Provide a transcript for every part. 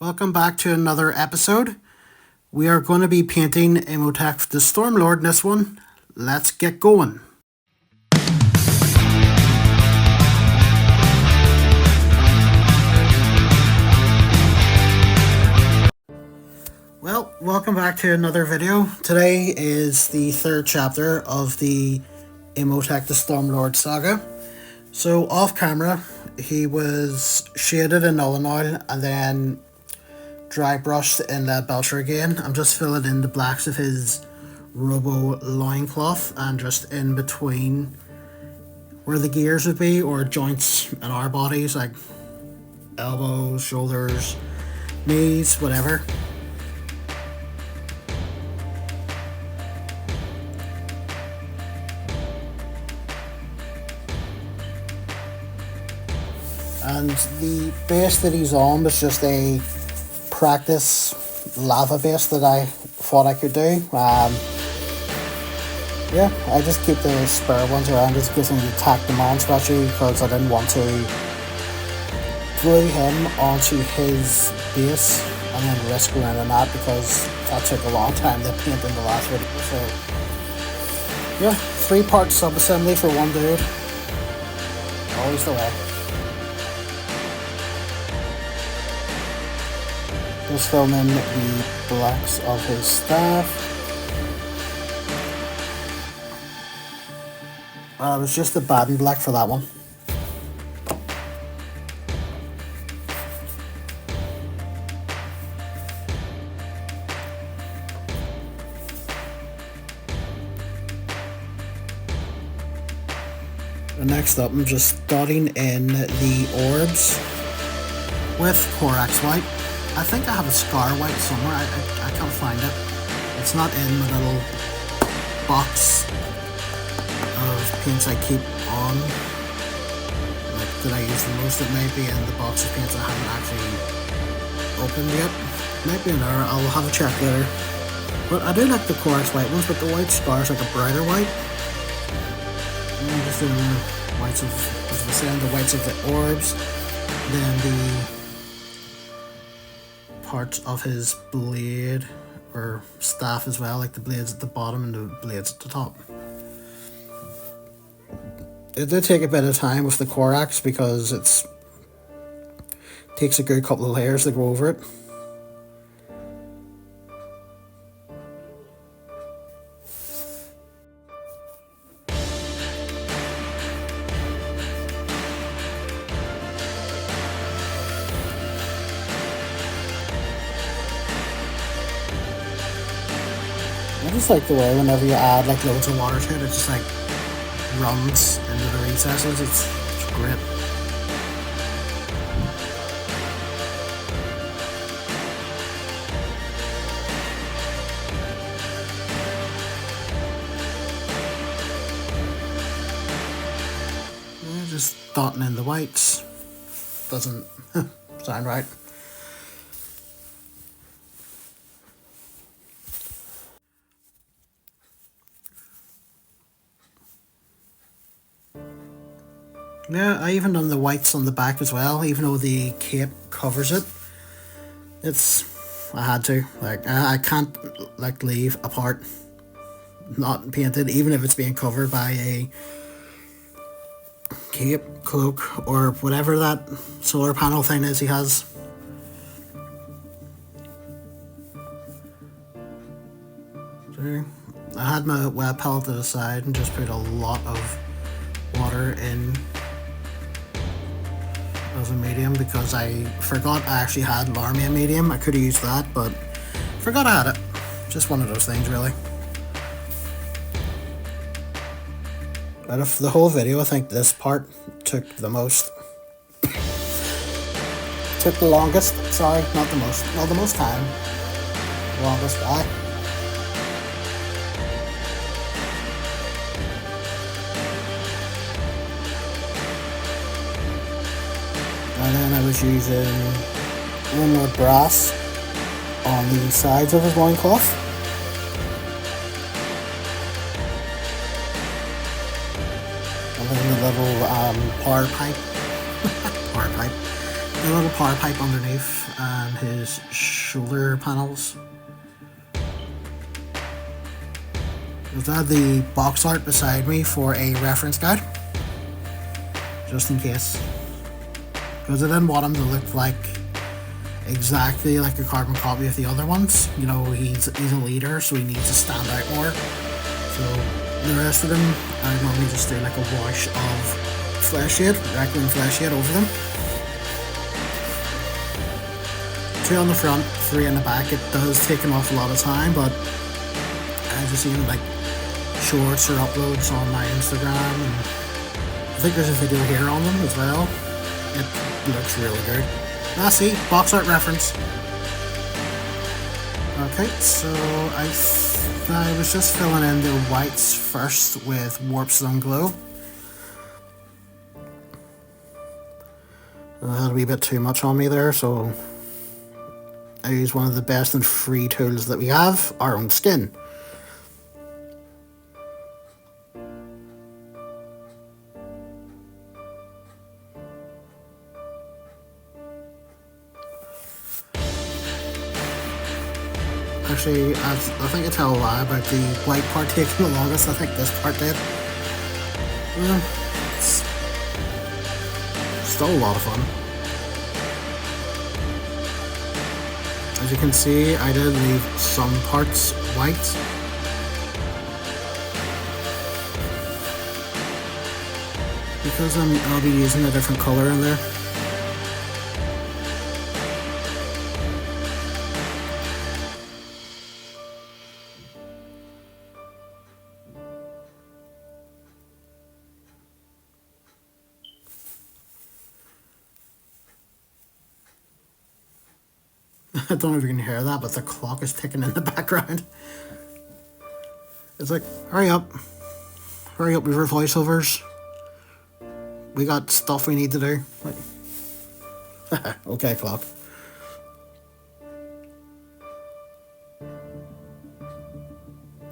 Welcome back to another episode. We are going to be painting Imoketh The Stormlord in this one. Let's get going. Well, welcome back to another video. Today is the third chapter of the Imoketh The Stormlord saga. So off camera, he was shaded in Null and Oil and then dry brushed in Lead Belcher again. I'm just filling in the blacks of his robo loincloth and just in between where the gears would be, or joints in our bodies, like elbows, shoulders, knees, whatever. And the base that he's on was just a practice lava base that I thought I could do. Yeah, I just keep the spare ones around just in case I need to tack them on, especially because I didn't want to glue him onto his base and then risk running that, because that took a long time to paint in the last video. So yeah, 3-part sub-assembly for one dude. Always the way. Just filling in the blacks of his staff. It was just the bad and black for that one. And next up, I'm just dotting in the orbs with Corax White. I think I have a Scar White somewhere. I can't find it. It's not in the little box of paints I keep on, like that I use the most. It might be in the box of paints I haven't actually opened yet. Might be in there. I'll have a check later. But I do like the Corax White ones, but the white Scar is like a brighter white. And I'm just doing the whites of, as I said, the whites of the orbs, then the parts of his blade or staff as well, like the blades at the bottom and the blades at the top. It did take a bit of time with the Corax because it takes a good couple of layers to go over it. I just like the way whenever you add like loads of water to it, it just like runs into the recesses. It's great. Yeah, just dotting in the whites. Doesn't sound right. Yeah, I even done the whites on the back as well, even though the cape covers it. I had to, like, I can't, like, leave a part not painted, even if it's being covered by a cape, cloak, or whatever that solar panel thing is he has. So, I had my wet palette to the side and just put a lot of water in as a medium because I forgot I actually had Larmia medium. I could have used that, but forgot I had it. Just one of those things, really. Out of the whole video, I think this part took the most. Took the longest. Sorry, not the most. Well, the most time. Longest. And then I was using one more brass on the sides of his loincloth. And then the little power pipe. Power pipe. the little power pipe underneath and his shoulder panels. I've got the box art beside me for a reference guide, just in case, because I didn't want him to look like exactly like a carbon copy of the other ones. You know, he's a leader, so he needs to stand out more. So the rest of them, I normally just do like a wash of flesh shade, Requiem flesh shade over them. 2 on the front, 3 in the back. It does take an awful lot of time, but as you've seen, like shorts or uploads on my Instagram, and I think there's a video here on them as well. It looks really good. Ah, see, box art reference. Okay, so I was just filling in the whites first with Warp Stone Glow. I had a wee bit too much on me there, so I use one of the best and free tools that we have, our own skin. Actually, I think I tell a lie about the white part taking the longest. I think this part did. It's still a lot of fun. As you can see, I did leave some parts white. Because I'll be using a different color in there. I don't know if you can hear that, but the clock is ticking in the background. It's like, hurry up with your voiceovers. We got stuff we need to do. Like, okay, clock.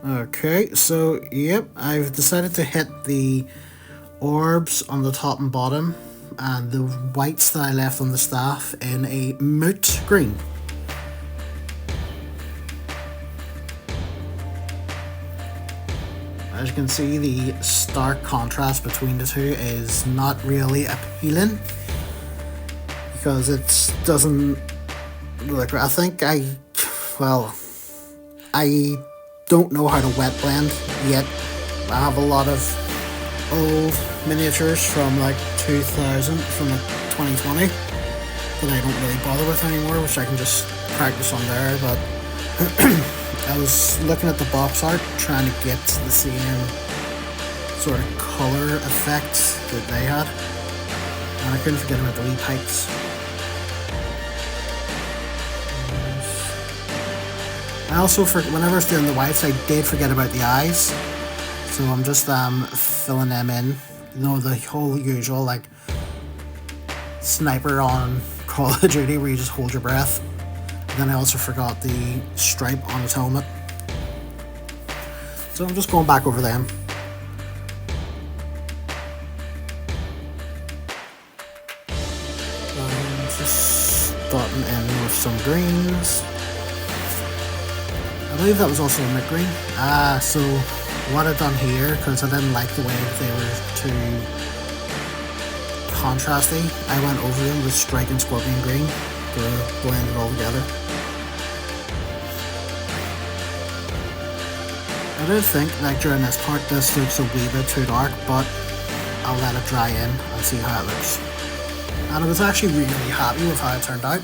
Okay, so yep, I've decided to hit the orbs on the top and bottom and the whites that I left on the staff in a moot green. As you can see, the stark contrast between the two is not really appealing because it doesn't look. I think I don't know how to wet blend yet. I have a lot of old miniatures from like 2000, from like 2020 that I don't really bother with anymore, which I can just practice on there, but I was looking at the box art, trying to get the same sort of color effects that they had, and I couldn't forget about the wee pipes. I also, whenever I was doing the whites, I did forget about the eyes, so I'm just filling them in. You know, the whole usual like sniper on Call of Duty where you just hold your breath. Then I also forgot the stripe on his helmet. So I'm just going back over them. Just starting in with some greens. I believe that was also a mid green. So what I've done here, because I didn't like the way they were too contrasty, I went over them with Strike and Scorpion Green to blend it all together. I did think like during this part this looks a wee bit too dark, but I'll let it dry in and see how it looks. And I was actually really happy with how it turned out.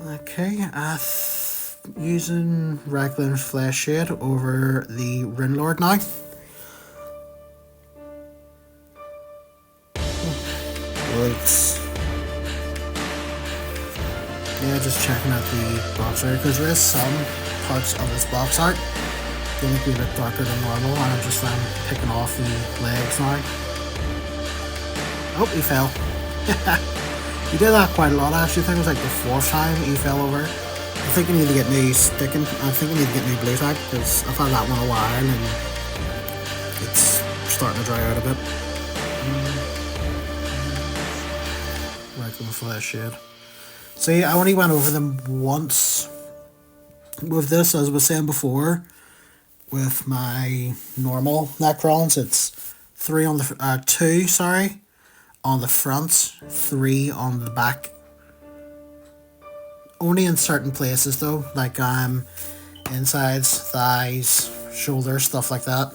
Okay, using Requiem Flesh Shade over the Rinlord now. Looks, yeah, just checking out the box art because there is some parts of this box art that look a bit darker than normal, and I'm just picking off the legs now. Oh, he fell. You did that quite a lot actually. I think it was like the 4th time you fell over. I think you need to get new sticking. I think you need to get new blue tack because I've had that one a while and it's starting to dry out a bit. Right, going for that shade. See, I only went over them once with this, as I was saying before. With my normal Necrons, it's 2 on the front, 3 on the back. Only in certain places though, like insides, thighs, shoulders, stuff like that.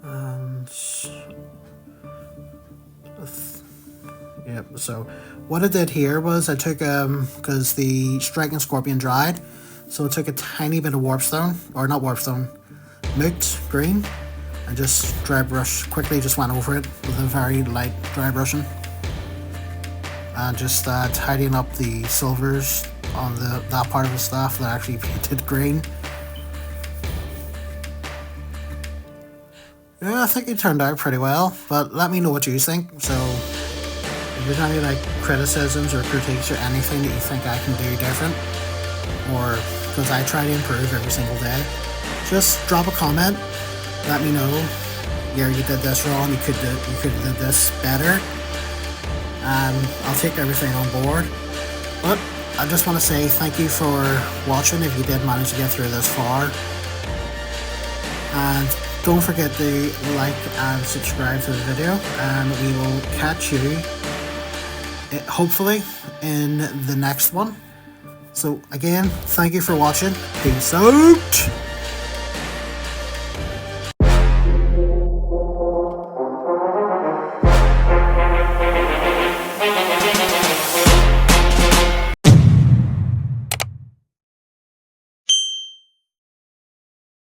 And yep, so what I did here was I took because the Striking Scorpion dried, so I took a tiny bit of Warpstone, or not Warpstone, Moot Green, and just dry brush, quickly just went over it with a very light dry brushing. And just tidying up the silvers on that part of the staff that I actually painted green. Yeah, I think it turned out pretty well, but let me know what you think. So if there's any like criticisms or critiques or anything that you think I can do different, or because I try to improve every single day, just drop a comment. Let me know. Yeah, you did this wrong. You could have did this better. And I'll take everything on board. But I just want to say thank you for watching if you did manage to get through this far. And don't forget to like and subscribe to the video, and we will catch you hopefully in the next one. So again, thank you for watching. Peace out.